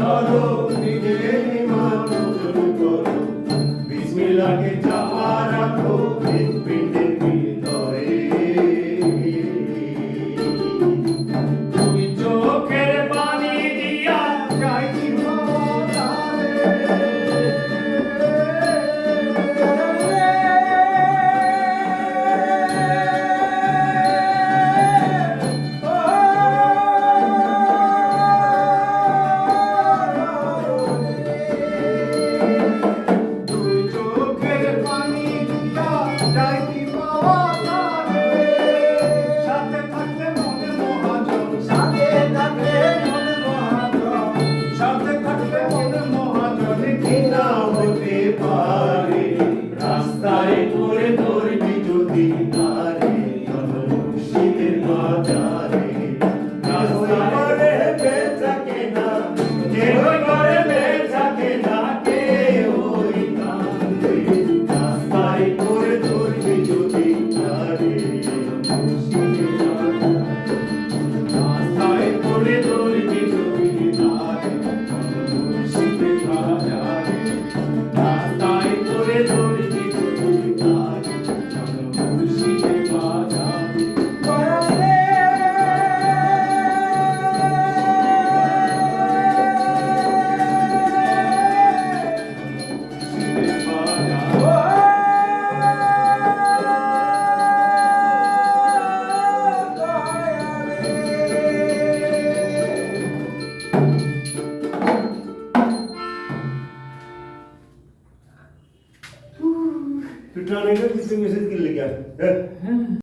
ধরো নিজে ইমান ওজন করো বিসমিল্লাহকে চাপা রাখো হৃৎপিণ্ডের ভিতরে তুমি চোখের পানি দিয়া চাইছি রাস্তায় করে ধরবি যদি তারে মুর্শিদের বাজারে রাস্তায় বেচাকে না কেউ করে বেচাকে না কেউ রাস্তায় করে ধরবি যদি তারে মুর্শিদের বাজারে রাস্তায় করে ধরবি যদি তারে মুর্শিদের বাজারে রাস্তায় করে ধরবি Tu trabalhas com isso, mas é que legal.